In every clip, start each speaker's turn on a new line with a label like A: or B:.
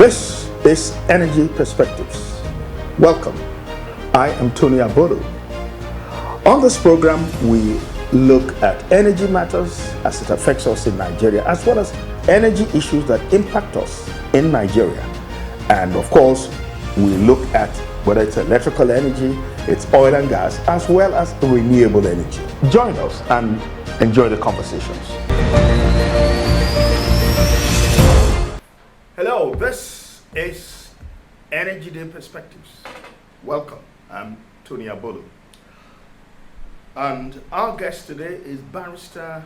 A: This is Energy Perspectives. Welcome. I am Tony Abodo. On this program, we look at energy matters as it affects us in Nigeria, as well as energy issues that impact us in Nigeria. And of course, we look at whether it's electrical energy, it's oil and gas, as well as renewable energy. Join us and enjoy the conversations. Hello, this is Energy Day Perspectives. Welcome. I'm Tony Abodo. And our guest today is Barrister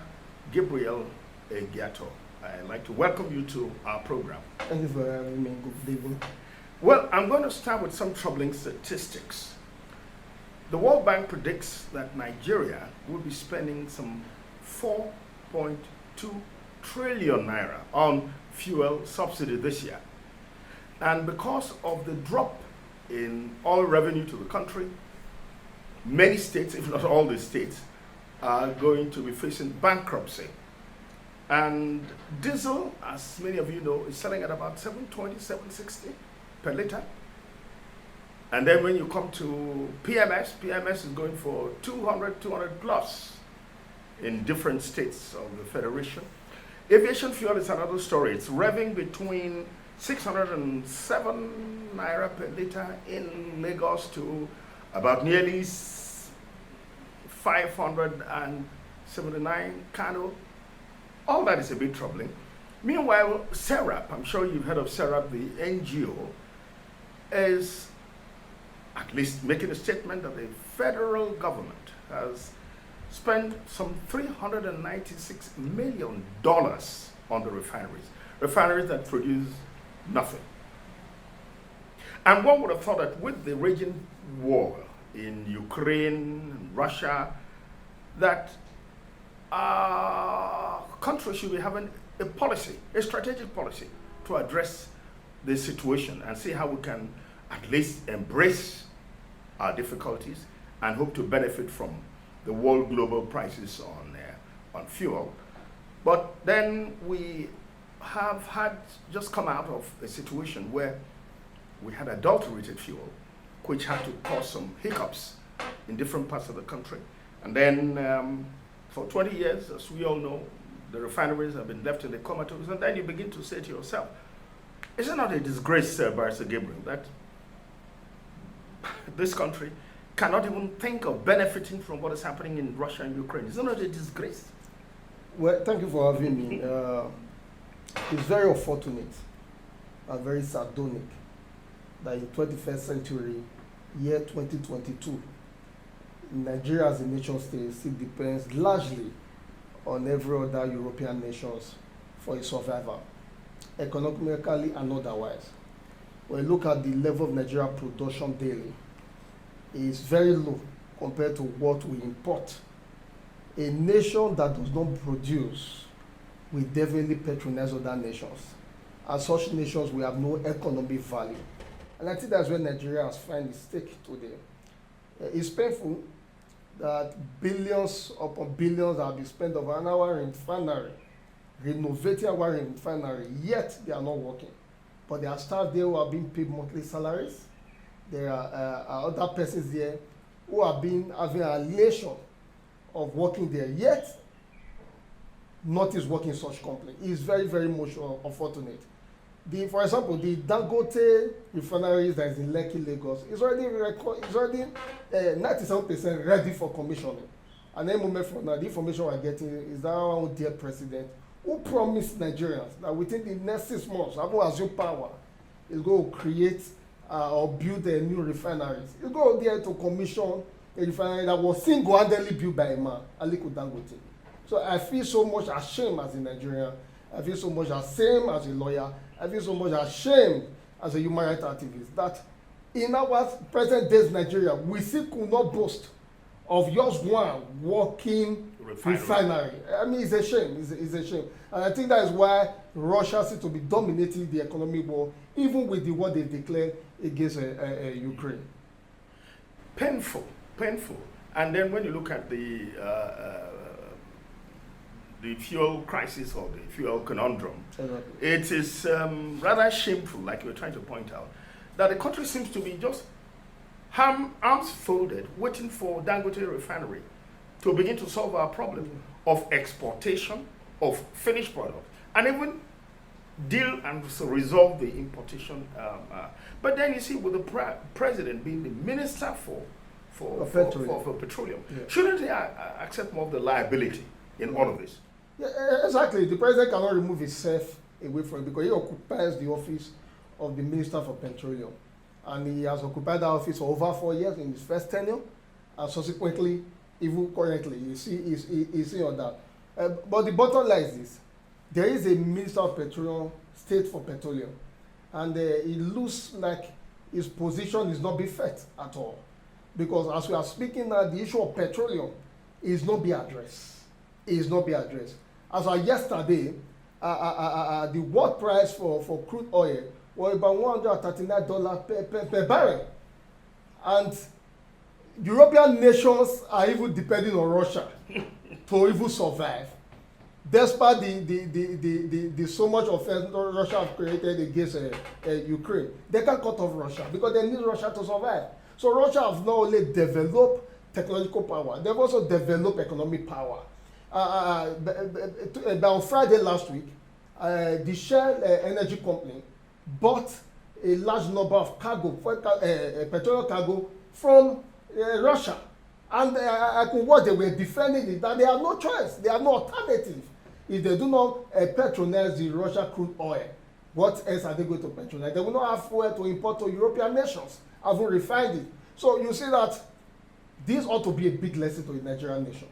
A: Gabriel Egiato. I'd like to welcome you to our program.
B: Thank you for having me. Good evening.
A: Well, I'm going to start with some troubling statistics. The World Bank predicts that Nigeria will be spending some 4.2 trillion naira on fuel subsidy this year. And because of the drop in oil revenue to the country, many states, if not all the states, are going to be facing bankruptcy. And diesel, as many of you know, is selling at about 720, 760 per liter. And then when you come to PMS is going for 200 plus in different states of the Federation. Aviation fuel is another story. It's revving between 607 naira per liter in Lagos to about nearly 579 Kano. All that is a bit troubling. Meanwhile, SERAP, I'm sure you've heard of SERAP, the NGO, is at least making a statement that the federal government has spent some $396 million on the refineries that produce nothing. And one would have thought that with the raging war in Ukraine and Russia, that our country should be having a policy, a strategic policy to address this situation and see how we can at least embrace our difficulties and hope to benefit from the world global prices on fuel. But then we have had just come out of a situation where we had adulterated fuel, which had to cause some hiccups in different parts of the country. And then for 20 years, as we all know, the refineries have been left in the comatose. And then you begin to say to yourself, is it not a disgrace, Barrister Gabriel, that this country cannot even think of benefiting from what is happening in Russia and Ukraine? Is it not a disgrace?
B: Well, thank you for having me. It's very unfortunate and very sardonic that in 21st century, year 2022, Nigeria as a nation state still depends largely on every other European nations for its survival, economically and otherwise. When you look at the level of Nigeria production daily, it's very low compared to what we import. A nation that does not produce will definitely patronize other nations. And such nations will have no economic value. And I think that's where Nigeria has found its stake today. It's painful that billions upon billions have been spent on our refinery, renovating our refinery, yet they are not working. But there are staff there who are being paid monthly salaries. There are other persons there who have been having a relation of working there, yet not is working in such company. It's very, very much unfortunate. For example, the Dangote refineries that is in Lekki, Lagos, is already 97% ready for commissioning. And any moment from now, the information we're getting is that our own dear president, who promised Nigerians that within the next 6 months, having assumed power, is going to create or build a new refineries. He's going there to commission a refinery that was single-handedly built by a man, Aliko Dangote. So I feel so much ashamed as a Nigerian. I feel so much ashamed as a lawyer. I feel so much ashamed as a human rights activist that in our present days Nigeria, we still could not boast of just one working refinery. I mean, it's a shame. It's a shame. And I think that is why Russia seems to be dominating the economic war, even with the war they've declared against Ukraine.
A: Painful. And then when you look at the the fuel crisis or the fuel conundrum,
B: Exactly.
A: it is rather shameful, like you're trying to point out, that the country seems to be just arms folded, waiting for Dangote Refinery to begin to solve our problem of exportation of finished product, and even deal and resolve the importation. But then you see, with the president being the minister for petroleum, shouldn't he accept more of the liability in all of this?
B: Yeah, exactly. The president cannot remove himself away from it because he occupies the office of the Minister for Petroleum. And he has occupied that office for over 4 years in his first tenure, and subsequently, even currently, you see, he's on that. But the bottom line is this: there is a Minister of Petroleum, State for Petroleum, and it looks like his position is not being fed at all. Because as we are speaking now, the issue of petroleum is not being addressed. It is not being addressed. As of yesterday, the world price for crude oil was about $139 per barrel. And European nations are even depending on Russia to even survive. Despite the so much offense Russia have created against Ukraine, they can't cut off Russia because they need Russia to survive. So Russia has not only developed technological power, they've also developed economic power. On Friday last week, the Shell energy company bought a large number of petroleum cargo from Russia. And I could watch, they were defending it, that they have no choice, they have no alternative. If they do not patronize the Russian crude oil, what else are they going to patronize? They will not have fuel to import to European nations, haven't refined it. So you see that this ought to be a big lesson to the Nigerian nation.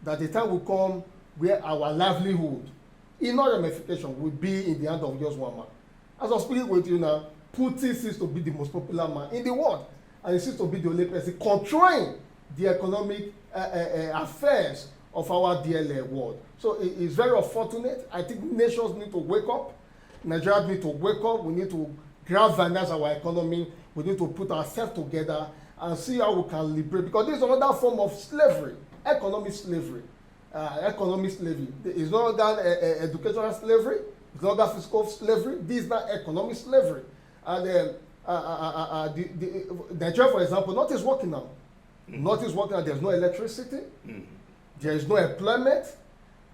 B: That the time will come where our livelihood, in all ramification, will be in the hand of just one man. As I'm speaking with you now, Putin seems to be the most popular man in the world, and he seems to be the only person controlling the economic affairs of our dear world. So it is very unfortunate. I think nations need to wake up. Nigeria need to wake up. We need to galvanize our economy. We need to put ourselves together and see how we can liberate. Because this is another form of slavery, economic slavery. Economic slavery. It's not that educational slavery. It's not that fiscal slavery. This is not economic slavery. And Nigeria, for example, not is working now. Not is working now. There's no electricity. There is no employment.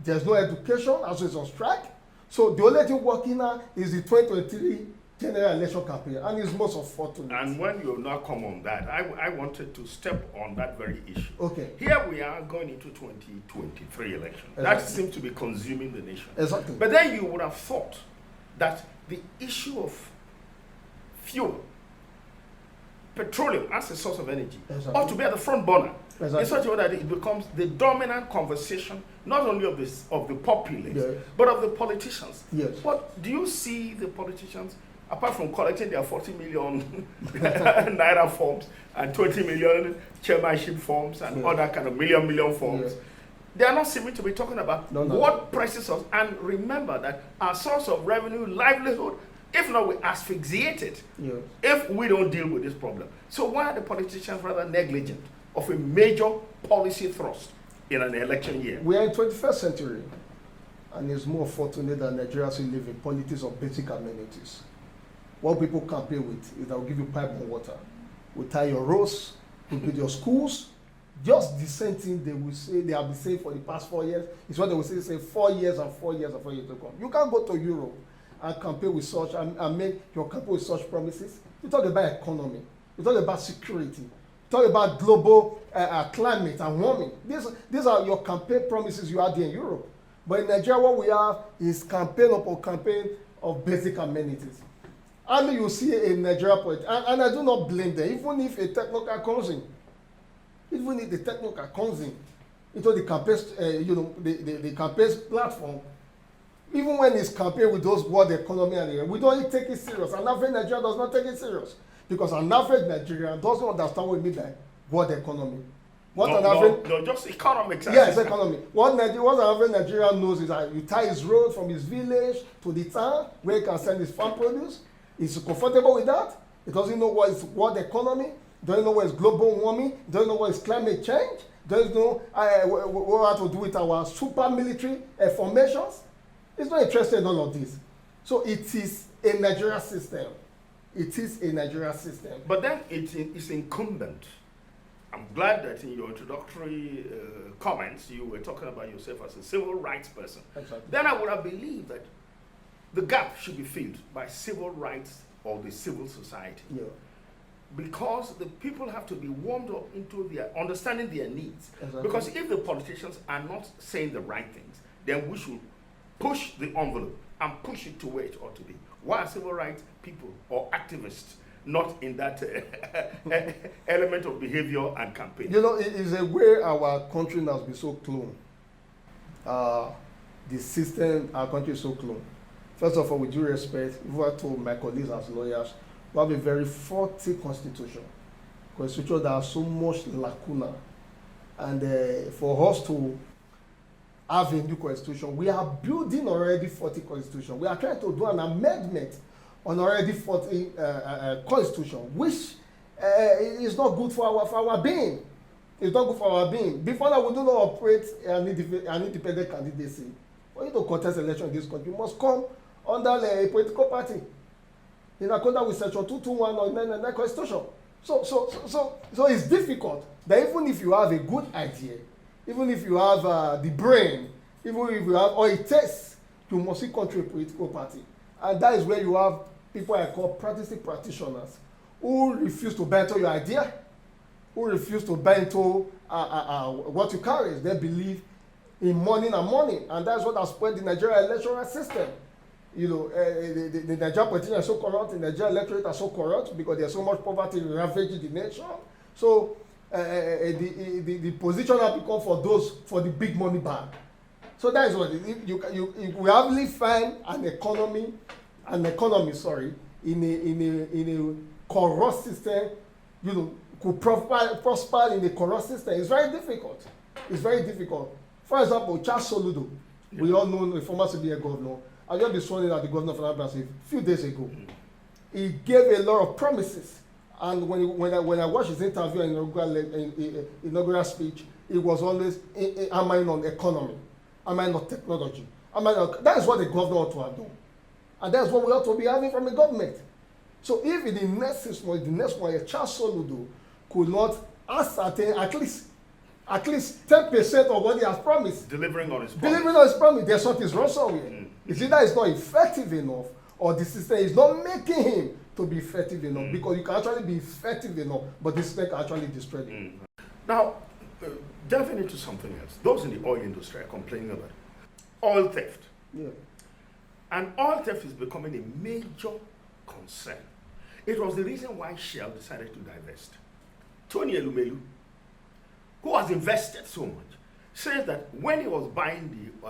B: There's no education, as it's on strike. So the only thing working now is the 2023 general election campaign, and it's most unfortunate.
A: And when you now come on that, I wanted to step on that very issue.
B: Okay.
A: Here we are going into 2023 election.
B: Exactly.
A: That seems to be consuming the nation.
B: Exactly.
A: But then you would have thought that the issue of fuel, petroleum as a source of energy,
B: Exactly.
A: ought to be at the front burner.
B: Exactly.
A: In such a way that it becomes the dominant conversation, not only of the populace,
B: Yes.
A: but of the politicians.
B: Yes.
A: But do you see the politicians, apart from collecting their 40 million naira forms and 20 million chairmanship forms and
B: Yes.
A: other kind of million forms,
B: Yes.
A: they are not seeming to be talking about what prices of, and remember that our source of revenue, livelihood, if not, we asphyxiate it
B: Yes.
A: if we don't deal with this problem. So why are the politicians rather negligent of a major policy thrust in an election year?
B: We are in 21st century, and it's more fortunate that Nigerians will live in politics of basic amenities. What people campaign with is that we'll give you pipe and water. We'll tie your roads, we'll build your schools. Just the same thing they will say, they have been saying for the past 4 years. It's what they will say 4 years and 4 years and 4 years to come. You can't go to Europe and campaign with such, and make your campaign with such promises. You talk about economy, you talk about security, talk about global climate and warming. These are your campaign promises you had in Europe. But in Nigeria, what we have is campaign upon campaign of basic amenities. And you see a Nigeria project, and I do not blame them, even if a technocrat comes in, into the campaign, the campaign platform, even when it's campaign with those world economy and we don't take it serious. An average Nigerian does not take it serious. Because an average Nigerian doesn't understand what we mean by world economy.
A: Just economics.
B: Yes, economy. What an average Nigerian knows is that you tie his road from his village to the town where he can send his farm produce. He's comfortable with that. He doesn't know what is world economy. Don't know what is global warming. Don't know what is climate change. Don't know what to do with our super military formations. It's not interested in all of this. So it is a Nigerian system. It is a Nigerian system.
A: But then it's incumbent. I'm glad that in your introductory comments you were talking about yourself as a civil rights person.
B: Exactly.
A: Then I would have believed that the gap should be filled by civil rights or the civil society.
B: Yeah.
A: Because the people have to be warmed up into their understanding their needs.
B: Exactly.
A: Because if the politicians are not saying the right things, then we should push the envelope and push it to where it ought to be. Why are civil rights people or activists not in that element of behavior and campaign?
B: You know, it is a way our country has been so clone. The system, our country is so clone. First of all, with due respect, if I told my colleagues as lawyers, we have a very faulty constitution that has so much lacuna. And for us to have a new constitution, we are building already 40 constitution. We are trying to do an amendment on already 40 constitution, which is not good for our being. It's not good for our being. Before that, we do not operate an independent candidacy. For you to contest election in this country, you must come under a political party in accordance with section 221 of the 1999 constitution. So it's difficult that even if you have a good idea, even if you have the brain, even if you have all it takes, you must see country a political party. And that is where you have people I call practicing practitioners who refuse to buy into your idea, who refuse to buy into what you carry. They believe in money, and that's what has spoiled the Nigerian electoral system. You know, the Nigerian politicians are so corrupt, the Nigerian electorate are so corrupt because there's so much poverty ravaging the nation. So the position has become for those for the big money bag. So that is what we hardly find an economy, in a corrupt system. You know, could prosper in a corrupt system. It's very difficult. It's very difficult. For example, Charles Soludo, we all know the former CBN governor. I just been sworn in at the governor of Anambra State a few days ago. He gave a lot of promises, and when I watched his interview in inaugural speech, it was always am I on economy, am I on technology, that is what the governor ought to have done, and that's what we ought to be having from the government. So if in the next 6 months, the next 1 year, Charles Soludo could not ascertain at least 10% of what he has promised.
A: Delivering on his
B: promise. There's something wrong somewhere. It's either it's not effective enough or the system is not making him to be effective enough, because you can actually be effective enough, but the system can actually destroy it.
A: Now, delving into something else, those in the oil industry are complaining about oil theft.
B: Yeah.
A: And oil theft is becoming a major concern. It was the reason why Shell decided to divest. Tony Elumelu, who has invested so much, says that when he was buying the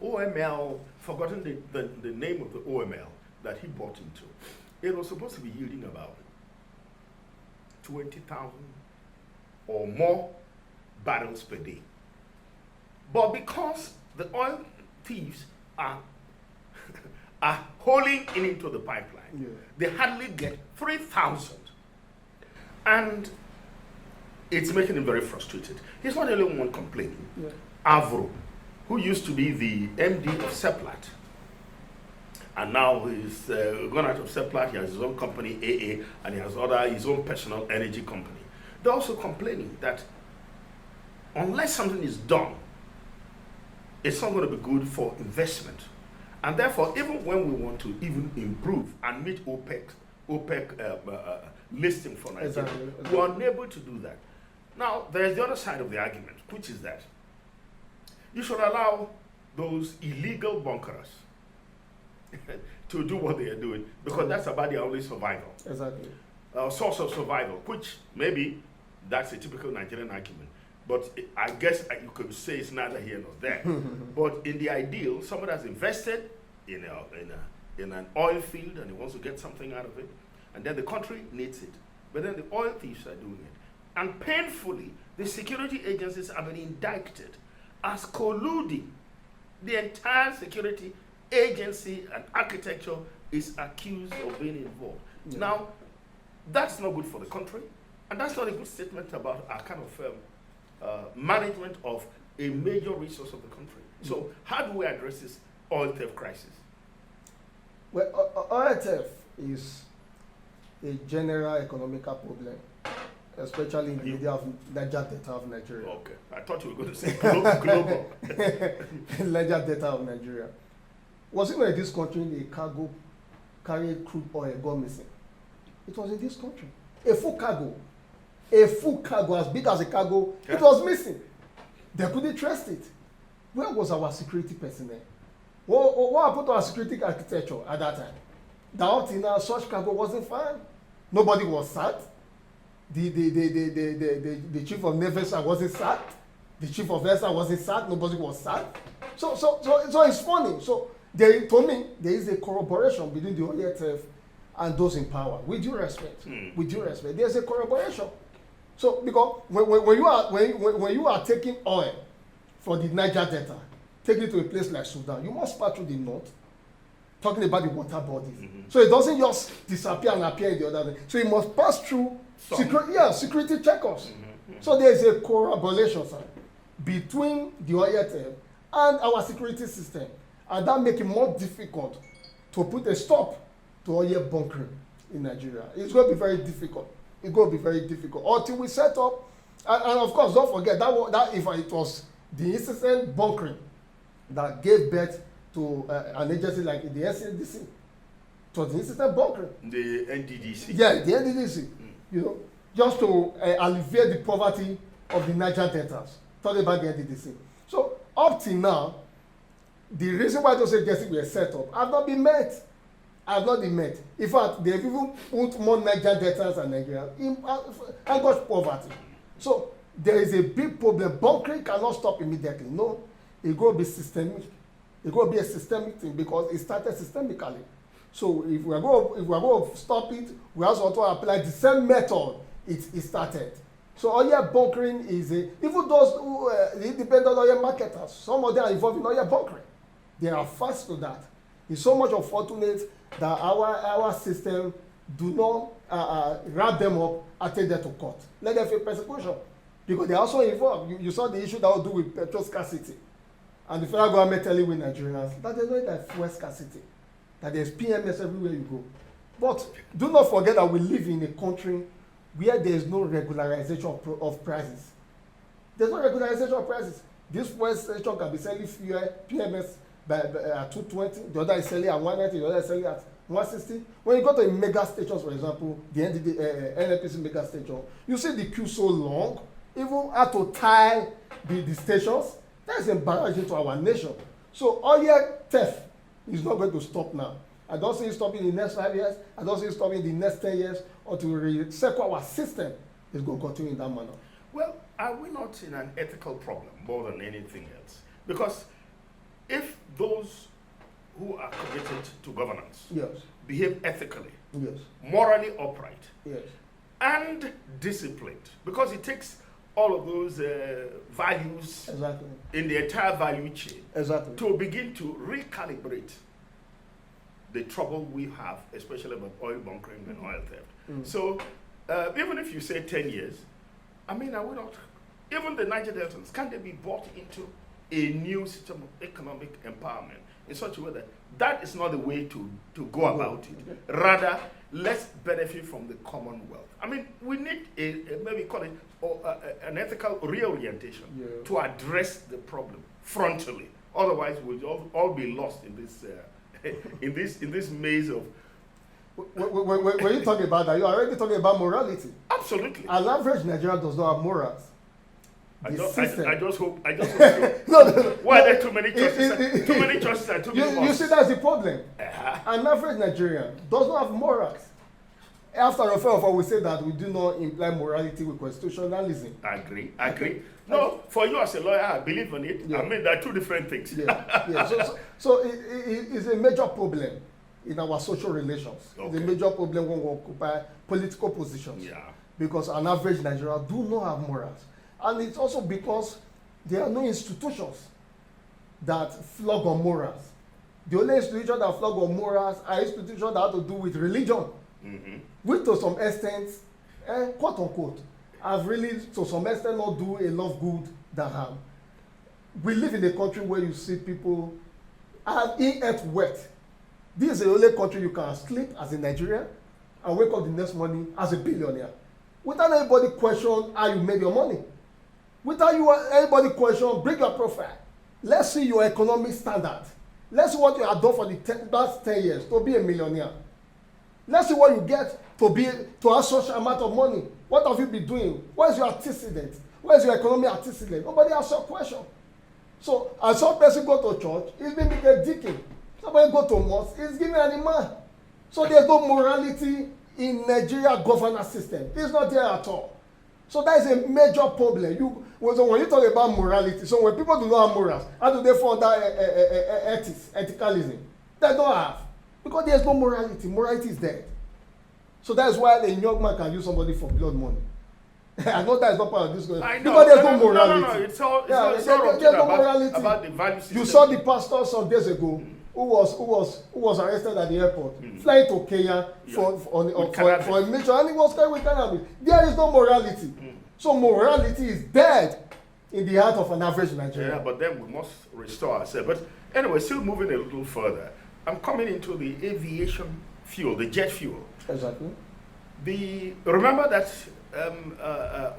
A: OML, forgotten the name of the OML that he bought into, it was supposed to be yielding about 20,000 or more barrels per day. But because the oil thieves are hauling it into the pipeline, they hardly get 3,000. And it's making him very frustrated. He's not the only one complaining. Avro, who used to be the MD of Seplat, and now he's gone out of Seplat. He has his own company, AA, and he has his own personal energy company. They're also complaining that unless something is done, it's not going to be good for investment. And therefore, even when we want to even improve and meet OPEC listing for Nigeria,
B: Exactly.
A: we're unable to do that. Now, there's the other side of the argument, which is that you should allow those illegal bunkers to do what they are doing, because that's about their only survival.
B: Exactly.
A: Source of survival, which maybe that's a typical Nigerian argument. But I guess you could say it's neither here nor there. But in the ideal, someone has invested in an oil field and he wants to get something out of it, and then the country needs it. But then the oil thieves are doing it. And painfully, the security agencies have been indicted as colluding. The entire security agency and architecture is accused of being involved. Now, that's not good for the country. And that's not a good statement about our kind of management of a major resource of the country. So how do we address this oil theft crisis?
B: Well, oil theft is a general economical problem, especially in the area of Niger Delta of Nigeria.
A: Okay, I thought you were going to say global.
B: Niger Delta of Nigeria. Was it not in this country a cargo carrying crude oil gone missing? It was in this country. A full cargo as big as a cargo, yeah. It was missing. They couldn't trust it. Where was our security personnel? What happened to our security architecture at that time? That up till now, such cargo wasn't found. Nobody was sacked. The chief of Naval Staff wasn't sacked. The chief of Air Staff wasn't sacked. Nobody was sacked. So it's funny. So to me, there is a corroboration between the oil theft and those in power. With due respect, there's a corroboration. So because when you are taking oil for the Niger Delta, taking it to a place like Sudan, you must pass through the north. Talking about the water bodies. So it doesn't just disappear and appear in the other thing. So it must pass through security checkers. So there is a corroboration, sir, between the oil theft and our security system. And that makes it more difficult to put a stop to oil bunkering in Nigeria. It's going to be very difficult. It's going to be very difficult until we set up. And of course, don't forget that if it was the incessant bunkering that gave birth to an agency like the NCDC, to the incessant bunkering.
A: The NDDC.
B: Yeah, the NDDC. You know, just to alleviate the poverty of the Niger Deltas. Talking about the NDDC. So up till now, the reason why those agencies were set up have not been met. In fact, they've even put more Niger Deltas and Nigeria in anguish poverty. So there is a big problem. Bunkering cannot stop immediately. No, it's going to be systemic. It's going to be a systemic thing because it started systemically. So if we are going to stop it, we also to apply the same method it started. So oil bunkering is even those who independent oil marketers, some of them are involved in oil bunkering. They are fast to that. It's so much unfortunate that our system do not wrap them up and take them to court. Let them face persecution. Because they are also involved. You saw the issue that will do with petrol scarcity. And the federal government telling with Nigerians that they know that fuel scarcity, that there's PMS everywhere you go. But do not forget that we live in a country where there is no regularization of prices. There's no regularization of prices. This fuel station can be selling fuel PMS at 220, the other is selling at 190, the other is selling at 160. When you go to a mega stations, for example, the NNPC mega station, you see the queue so long, even how to tie the stations. That is embarrassing to our nation. So oil theft is not going to stop now. I don't see it stopping in the next 5 years. I don't see it stopping in the next 10 years until we recycle our system. It's going to continue in that manner.
A: Well, are we not in an ethical problem more than anything else? Because if those who are committed to governance behave ethically, morally upright, and disciplined, because it takes all of those values in the entire value chain to begin to recalibrate the trouble we have, especially about oil bunkering and oil theft. So even if you say 10 years, I mean, I would not, even the Niger Deltans, can they be brought into a new system of economic empowerment in such a way that that is not the way to go about it. Rather, let's benefit from the commonwealth. I mean, we need maybe call it an ethical reorientation to address the problem frontally. Otherwise, we'll all be lost in this in this maze of.
B: When you talk about that, you're already talking about morality.
A: Absolutely.
B: An average Nigerian does not have morals.
A: I just hope. No. Why are there too many choices? Too many choices and too many morals.
B: You see, that's the problem. An average Nigerian does not have morals. After all, we say that we do not imply morality with constitutionalism.
A: I agree. No, for you as a lawyer, I believe in it. I mean, there are two different things.
B: So it's a major problem in our social relations. It's a major problem when we occupy political positions. Because an average Nigerian do not have morals. And it's also because there are no institutions that flog on morals. The only institution that flog on morals are institutions that have to do with religion, which to some extent quote unquote, have really to some extent not do a lot of good than harm. We live in a country where you see people have in-earth wealth. This is the only country you can sleep as a Nigerian and wake up the next morning as a billionaire without anybody question how you made your money, without anybody question bring your profile. Let's see your economic standard. Let's see what you have done for the last 10 years to be a millionaire. Let's see what you get to have such amount of money. What have you been doing? Where is your antecedent? Where is your economic antecedent? Nobody asks your question. So as some person go to church, he's being a deacon. Somebody go to mosque, he's giving an imam. So there's no morality in Nigeria governance system. It's not there at all. So that is a major problem. So when you talk about morality, so when people do not have morals, how do they fall under ethics, ethicalism? They don't have. Because there's no morality. Morality is dead. So that's why a young man can use somebody for blood money. I know that is not part of this going.
A: I know.
B: Because there's no morality.
A: No, it's all
B: there's no morality.
A: About the value system.
B: You saw the pastor some days ago who was arrested at the airport, flying to Kenya for a mission, and he was carried with cannabis. There is no morality. So morality is dead in the heart of an average Nigerian.
A: Yeah, but then we must restore ourselves. But anyway, still moving a little further. I'm coming into the aviation fuel, the jet fuel.
B: Exactly.
A: Remember that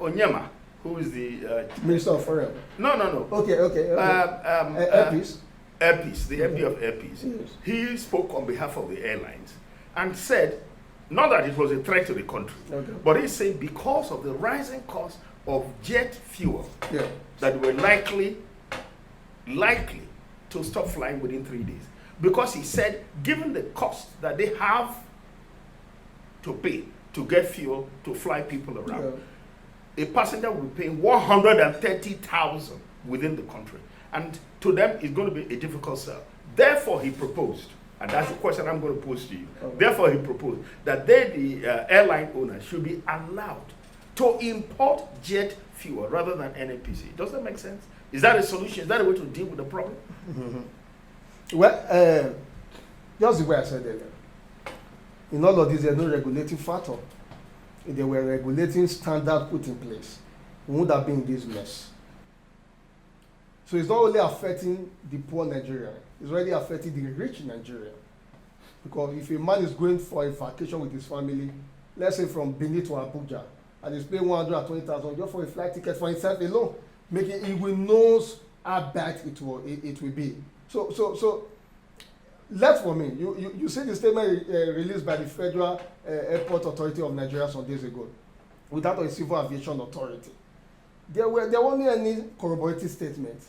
A: Onyema, who is the
B: Minister of Foreign.
A: No.
B: Okay. Airpeace.
A: Airpeace, the MD of Airpeace.
B: Yes.
A: He spoke on behalf of the airlines and said, not that it was a threat to the country, but he said because of the rising cost of jet fuel, that we're likely to stop flying within 3 days. Because he said, given the cost that they have to pay to get fuel to fly people around, a passenger will be paying 130,000 within the country. And to them, it's going to be a difficult sell. Therefore, he proposed, and that's the question I'm going to pose to you. Therefore, he proposed that the airline owners should be allowed to import jet fuel rather than NNPC. Does that make sense? Is that a solution? Is that a way to deal with the problem?
B: Well, just the way I said earlier. In all of this, there's no regulating factor. If there were regulating standard put in place, we would have been in this mess. So it's not only affecting the poor Nigerian, it's already affecting the rich Nigerian. Because if a man is going for a vacation with his family, let's say from Benin to Abuja, and he's paying 120,000 just for a flight ticket for himself alone, making he will knows how bad it will be. So left for me, you see the statement released by the Federal Airport Authority of Nigeria some days ago, without a civil aviation authority. There weren't any corroborating statements.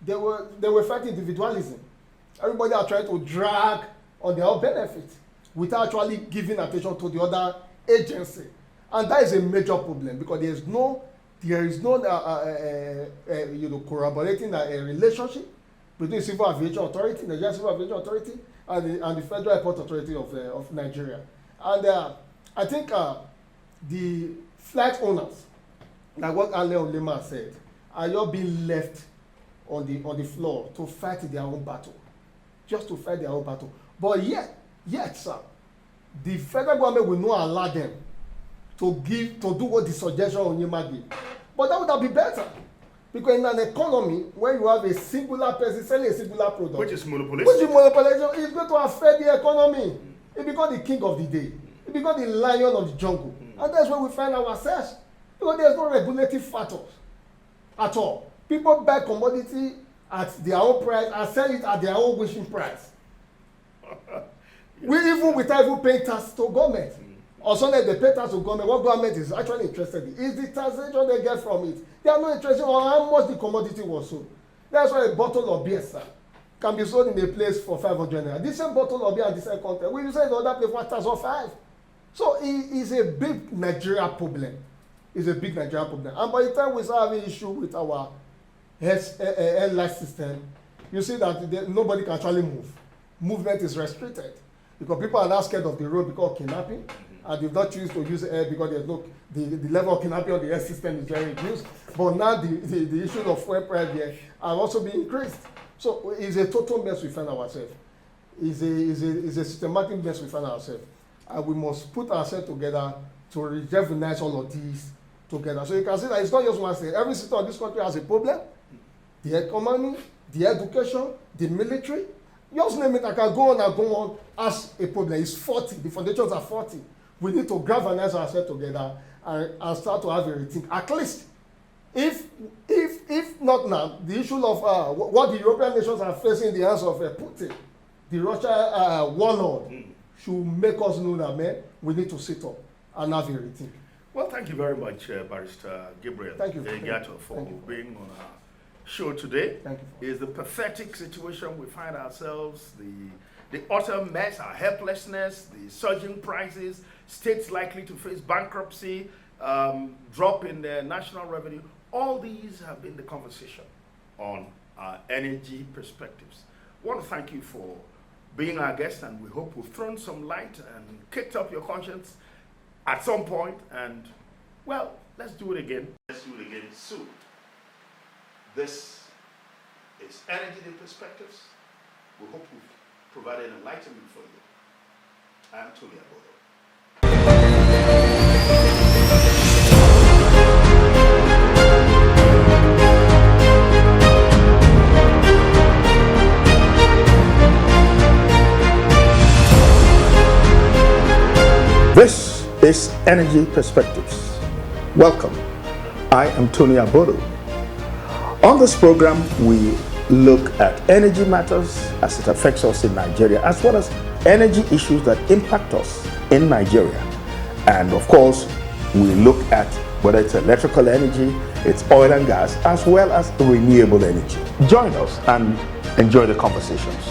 B: They were fighting individualism. Everybody are trying to drag on their own benefit without actually giving attention to the other agency, and that is a major problem because there is no corroborating a relationship between Civil Aviation Authority, Nigeria Civil Aviation Authority, and the Federal Airport Authority of Nigeria. And I think the flight owners, like what Ale Olema said, are not being left on the floor to fight their own battle, just to fight their own battle. But yet, sir, the federal government will not allow them to do what the suggestion Onyema gave. But that would have been better. Because in an economy where you have a singular person selling a singular product,
A: which is monopolistic,
B: it's going to affect the economy. It becomes the king of the day. It becomes the lion of the jungle. And that's where we find ourselves. Because there's no regulative factors at all. People buy commodity at their own price and sell it at their own wishing price. Without even paying tax to government. Or sometimes they pay tax to government. What government is actually interested in is the taxation they get from it. They are not interested in how much the commodity was sold. That's why a bottle of beer, sir, can be sold in a place for 500 naira. This same bottle of beer and the same content, we sell in another place for 1,005. So it is a big Nigeria problem. It's a big Nigeria problem. And by the time we start having issue with our airline system, you see that nobody can actually move. Movement is restricted. Because people are now scared of the road because of kidnapping. And they've not choose to use air because there's no the level of kidnapping on the air system is very reduced. But now the issue of fuel price there are also being increased. So it's a total mess we find ourselves. It's a systematic mess we find ourselves. And we must put ourselves together to rejuvenate all of these together. So you can see that it's not just one state. Every state of this country has a problem. The economy, the education, the military. Just name it, I can go on and go on as a problem. It's 40. The foundations are 40. We need to galvanize ourselves together and start to have a rethink. At least, if not now, the issue of what the European nations are facing in the hands of Putin, the Russia warlord, should make us know that, man, we need to sit up and have a rethink.
A: Well, thank you very much, Barrister Gabriel Egato, for being on our show today.
B: Thank you.
A: Is the pathetic situation we find ourselves, the utter mess, our helplessness, the surging prices, states likely to face bankruptcy, drop in their national revenue. All these have been the conversation on our energy perspectives. I want to thank you for being our guest, and we hope we've thrown some light and kicked up your conscience at some point. And, well, let's do it again. Let's do it again soon. This is Energy Day Perspectives. We hope we've provided enlightenment for you. I'm Tony Abodo. This is Energy Perspectives. Welcome. I am Tony Abodo. On this program, we look at energy matters as it affects us in Nigeria, as well as energy issues that impact us in Nigeria. And of course, we look at whether it's electrical energy, it's oil and gas, as well as renewable energy. Join us and enjoy the conversations.